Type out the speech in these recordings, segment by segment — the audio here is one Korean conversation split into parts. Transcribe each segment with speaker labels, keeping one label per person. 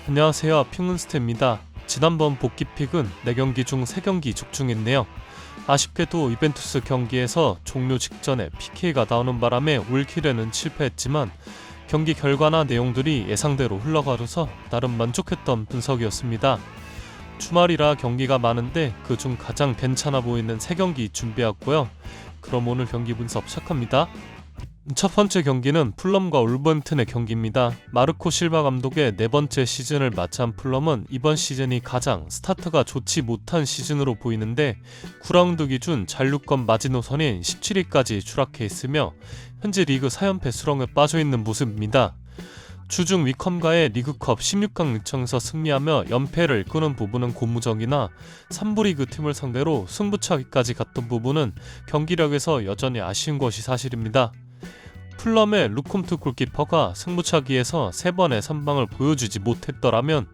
Speaker 1: 안녕하세요, 핑문스테입니다. 지난번 복귀픽은 4경기 중 3경기 적중했네요. 아쉽게도 이벤투스 경기에서 종료 직전에 PK가 나오는 바람에 올킬에는 실패했지만 경기 결과나 내용들이 예상대로 흘러가줘서 나름 만족했던 분석이었습니다. 주말이라 경기가 많은데 그중 가장 괜찮아 보이는 3경기 준비했고요. 그럼 오늘 경기 분석 시작합니다. 첫 번째 경기는 풀럼과 울버햄튼의 경기입니다. 마르코 실바 감독의 4번째 시즌을 맞이한 풀럼은 이번 시즌이 가장 스타트가 좋지 못한 시즌으로 보이는데 9라운드 기준 잔류권 마지노선인 17위까지 추락해 있으며 현재 리그 4연패 수렁에 빠져있는 모습입니다. 주중 위컴과의 리그컵 16강 일정에서 승리하며 연패를 끄는 부분은 고무적이나 3부 리그 팀을 상대로 승부차기까지 갔던 부분은 경기력에서 여전히 아쉬운 것이 사실입니다. 풀럼의 루콤트 골키퍼가 승부차기에서 3번의 선방을 보여주지 못했더라면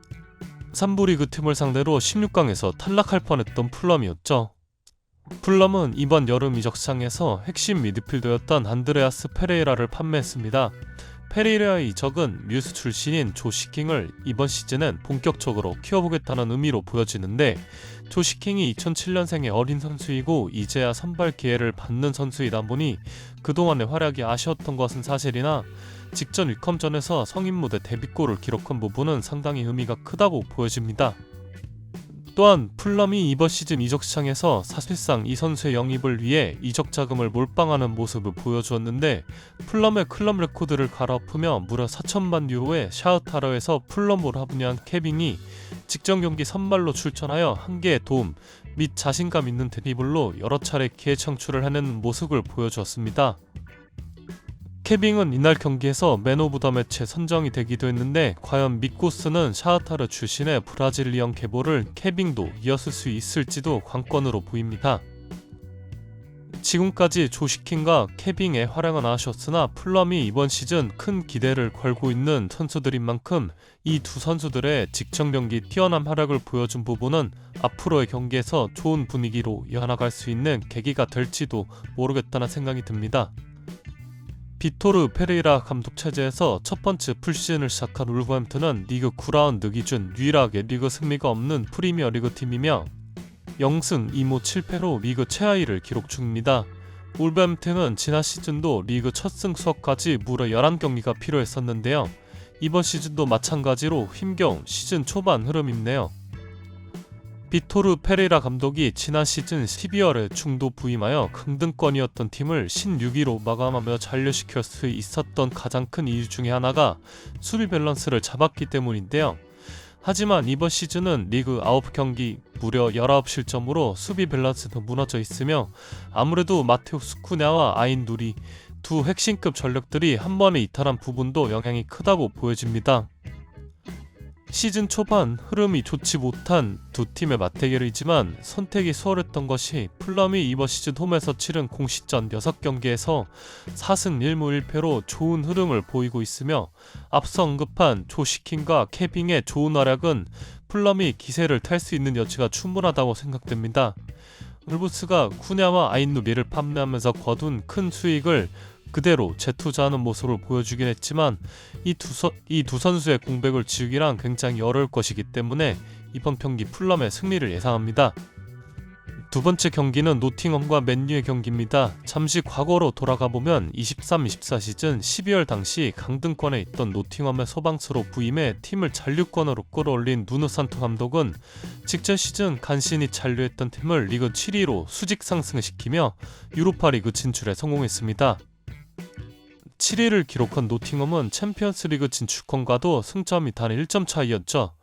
Speaker 1: 3부 리그 팀을 상대로 16강에서 탈락할 뻔했던 풀럼이었죠. 풀럼은 이번 여름 이적 시장에서 핵심 미드필더였던 안드레아스 페레이라를 판매했습니다. 페레이라의 이적은 뮤스 출신인 조시킹을 이번 시즌엔 본격적으로 키워보겠다는 의미로 보여지는데 조시킹이 2007년생의 어린 선수이고 이제야 선발 기회를 받는 선수이다 보니 그동안의 활약이 아쉬웠던 것은 사실이나 직전 위컴전에서 성인 무대 데뷔골을 기록한 부분은 상당히 의미가 크다고 보여집니다. 또한 풀럼이 이번 시즌 이적 시장에서 사실상 이 선수의 영입을 위해 이적 자금을 몰빵하는 모습을 보여주었는데 풀럼의 클럽 레코드를 갈아엎으며 무려 4천만 유로의 샤흐타르에서 풀럼으로 합류한 케빙이 직전 경기 선발로 출전하여 한계의 도움 및 자신감 있는 드리블로 여러 차례 기회 창출을 해내는 모습을 보여주었습니다. 케빙은 이날 경기에서 맨 오브 더 매치에 선정이 되기도 했는데 과연 미코스는 샤흐타르 출신의 브라질리언 계보를 케빙도 이었을 수 있을지도 관건으로 보입니다. 지금까지 조시킹과 케빙의 활약은 아쉬웠으나 풀럼이 이번 시즌 큰 기대를 걸고 있는 선수들인 만큼 이 두 선수들의 직전 경기 뛰어난 활약을 보여준 부분은 앞으로의 경기에서 좋은 분위기로 이어나갈 수 있는 계기가 될지도 모르겠다는 생각이 듭니다. 비토르 페레이라 감독 체제에서 첫 번째 풀시즌을 시작한 울버햄튼은 리그 9라운드 기준 유일하게 리그 승리가 없는 프리미어리그 팀이며 0승 2무 7패로 리그 최하위를 기록 중입니다. 울버햄튼은 지난 시즌도 리그 첫 승수업까지 무려 11경기가 필요했었는데요. 이번 시즌도 마찬가지로 힘겨운 시즌 초반 흐름이네요. 비토르 페레이라 감독이 지난 시즌 12월에 중도 부임하여 강등권이었던 팀을 16위로 마감하며 잔류시킬 수 있었던 가장 큰 이유 중에 하나가 수비 밸런스를 잡았기 때문인데요. 하지만 이번 시즌은 리그 9경기 무려 19실점으로 수비 밸런스도 무너져 있으며 아무래도 마테우스 쿠냐와 아인 누리 두 핵심급 전력들이 한 번에 이탈한 부분도 영향이 크다고 보여집니다. 시즌 초반 흐름이 좋지 못한 두 팀의 맞대결이지만 선택이 수월했던 것이 풀럼이 이번 시즌 홈에서 치른 공식전 6경기에서 4승 1무 1패로 좋은 흐름을 보이고 있으며 앞서 언급한 조시킹과 케빙의 좋은 활약은 풀럼이 기세를 탈 수 있는 여지가 충분하다고 생각됩니다. 울브스가 쿠냐와 아인누비를 판매하면서 거둔 큰 수익을 그대로 재투자하는 모습을 보여주긴 했지만 이 두 선수의 공백을 지우기란 굉장히 어려울 것이기 때문에 이번 경기 풀럼의 승리를 예상합니다. 두 번째 경기는 노팅엄과 맨유의 경기입니다. 잠시 과거로 돌아가보면 23-24 시즌 12월 당시 강등권에 있던 노팅엄의 소방수로 부임해 팀을 잔류권으로 끌어올린 누누 산토 감독은 직전 시즌 간신히 잔류했던 팀을 리그 7위로 수직 상승시키며 유로파리그 진출에 성공했습니다. 7위를 기록한 노팅엄은 챔피언스리그 진출권과도 승점이 단 1점 차이였죠.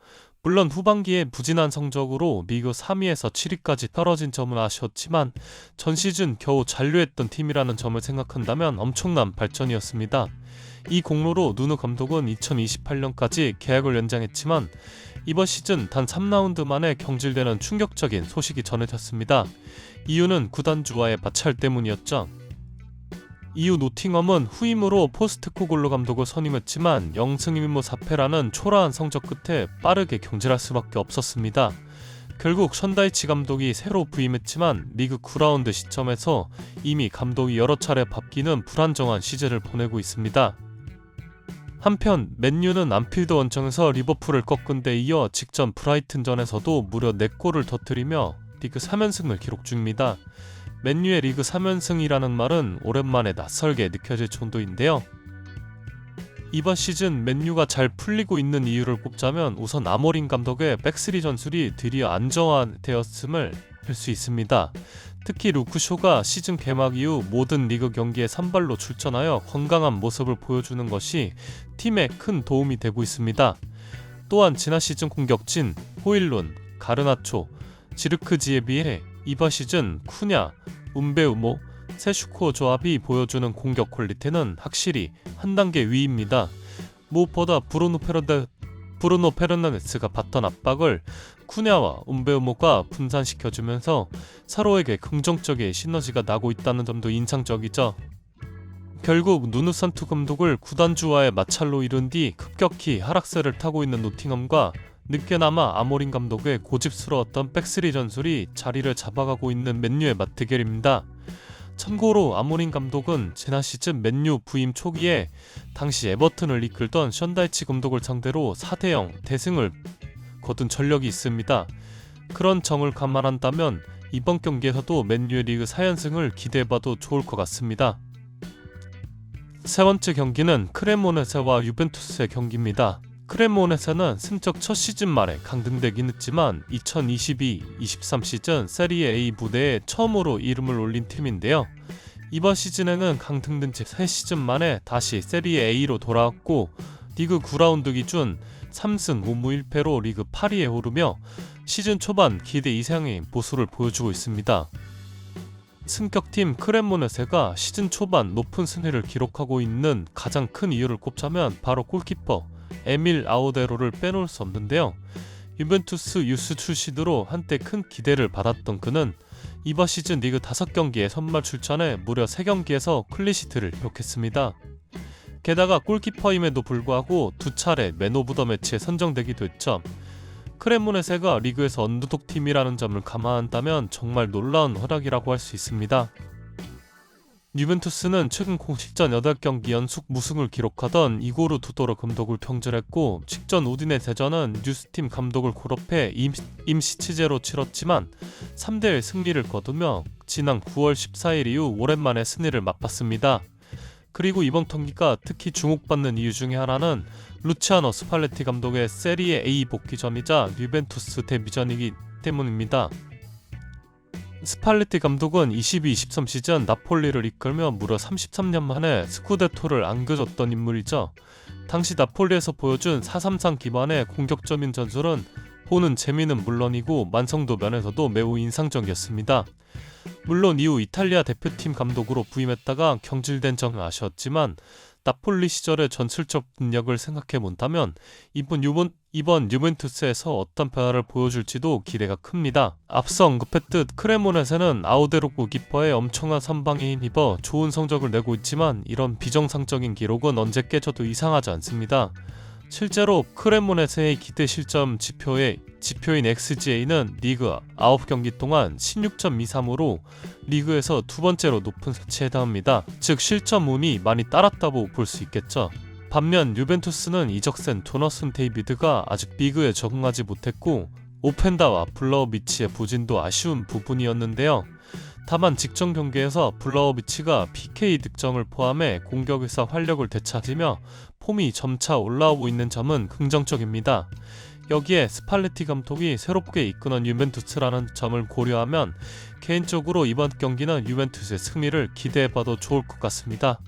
Speaker 1: 물론 후반기에 부진한 성적으로 리그 3위에서 7위까지 떨어진 점은 아쉬웠지만 전 시즌 겨우 잔류했던 팀이라는 점을 생각한다면 엄청난 발전이었습니다. 이 공로로 누누 감독은 2028년까지 계약을 연장했지만 이번 시즌 단 3라운드 만에 경질되는 충격적인 소식이 전해졌습니다. 이유는 구단주와의 마찰 때문이었죠. 이후 노팅엄은 후임으로 포스트코글루 감독을 선임했지만 0승 1무 4패라는 초라한 성적 끝에 빠르게 경질할 수밖에 없었습니다. 결국 션다이치 감독이 새로 부임했지만 리그 9라운드 시점에서 이미 감독이 여러 차례 바뀌는 불안정한 시즌을 보내고 있습니다. 한편 맨유는 안필드 원정에서 리버풀을 꺾은 데 이어 직전 브라이튼전에서도 무려 4골을 터뜨리며 리그 3연승을 기록 중입니다. 맨유의 리그 3연승이라는 말은 오랜만에 낯설게 느껴질 정도인데요. 이번 시즌 맨유가 잘 풀리고 있는 이유를 꼽자면 우선 아모린 감독의 백스리 전술이 드디어 안정화되었음을 할 수 있습니다. 특히 루크쇼가 시즌 개막 이후 모든 리그 경기에 선발로 출전하여 건강한 모습을 보여주는 것이 팀에 큰 도움이 되고 있습니다. 또한 지난 시즌 공격진 호일룬, 가르나초, 지르크지에 비해 이번 시즌 쿠냐, 움베우모, 세슈코 조합이 보여주는 공격 퀄리티는 확실히 한 단계 위입니다. 무엇보다 브루노 페르난데스가 받던 압박을 쿠냐와 움베우모가 분산시켜주면서 서로에게 긍정적인 시너지가 나고 있다는 점도 인상적이죠. 결국 누누 산투 감독을 구단주와의 마찰로 이룬 뒤 급격히 하락세를 타고 있는 노팅엄과 늦게나마 아모린 감독의 고집스러웠던 백스리 전술이 자리를 잡아가고 있는 맨유의 맞대결입니다. 참고로 아모린 감독은 지난 시즌 맨유 부임 초기에 당시 에버튼을 이끌던 션다이치 감독을 상대로 4대0 대승을 거둔 전력이 있습니다. 그런 정을 감안한다면 이번 경기에서도 맨유의 리그 4연승을 기대해봐도 좋을 것 같습니다. 세 번째 경기는 크레모네세와 유벤투스의 경기입니다. 크레모네세는 승적 첫 시즌 말에 강등되긴 했지만 2022-23 시즌 세리에 A 무대에 처음으로 이름을 올린 팀인데요. 이번 시즌에는 강등된 지 3시즌 만에 다시 세리에 A로 돌아왔고 리그 9라운드 기준 3승 5무 1패로 리그 8위에 오르며 시즌 초반 기대 이상의 모습을 보여주고 있습니다. 승격팀 크레모네세가 시즌 초반 높은 승리를 기록하고 있는 가장 큰 이유를 꼽자면 바로 골키퍼 에밀 아우데로를 빼놓을 수 없는데요. 유벤투스 유스 출신으로 한때 큰 기대를 받았던 그는 이번 시즌 리그 5경기에 선발 출전해 무려 3경기에서 클린시트를 기록했습니다. 게다가 골키퍼임에도 불구하고 2차례 맨 오브 더 매치에 선정되기도 했죠. 크레모네세가 리그에서 언더독 팀이라는 점을 감안한다면 정말 놀라운 활약이라고 할 수 있습니다. 유벤투스는 최근 공식전 8경기 연속 무승을 기록하던 이고르 투도로 감독을 평전했고 직전 우디네세전은 뉴스팀 감독을 고rop해 임시 취재로 치렀지만 3대1 승리를 거두며 지난 9월 14일 이후 오랜만에 승리를 맛봤습니다. 그리고 이번 경기가 특히 주목받는 이유 중에 하나는 루치아노 스팔레티 감독의 세리에 A 복귀전이자 유벤투스 데뷔전이기 때문입니다. 스팔레티 감독은 22-23 시즌 나폴리를 이끌며 무려 33년 만에 스쿠데토를 안겨줬던 인물이죠. 당시 나폴리에서 보여준 4-3-3 기반의 공격적인 전술은 보는 재미는 물론이고 완성도 면에서도 매우 인상적이었습니다. 물론 이후 이탈리아 대표팀 감독으로 부임했다가 경질된 점은 아쉬웠지만 나폴리 시절의 전술적 능력을 생각해본다면 이번 유벤투스에서 어떤 변화를 보여줄지도 기대가 큽니다. 앞서 언급했듯 크레모네세는 아우데로 골키퍼의 엄청난 선방에 힘입어 좋은 성적을 내고 있지만 이런 비정상적인 기록은 언제 깨져도 이상하지 않습니다. 실제로 크레모네세의 기대 실점 지표인 XGA는 리그 9경기 동안 16.23으로 리그에서 두 번째로 높은 수치에 해당합니다. 즉 실점운이 많이 따랐다고 볼 수 있겠죠. 반면 유벤투스는 이적생 도너슨 데이비드가 아직 리그에 적응하지 못했고 오펜다와 블라우비치의 부진도 아쉬운 부분이었는데요. 다만 직전 경기에서 블라우비치가 PK 득점을 포함해 공격에서 활력을 되찾으며 폼이 점차 올라오고 있는 점은 긍정적입니다. 여기에 스팔레티 감독이 새롭게 이끄는 유벤투스라는 점을 고려하면 개인적으로 이번 경기는 유벤투스의 승리를 기대해봐도 좋을 것 같습니다.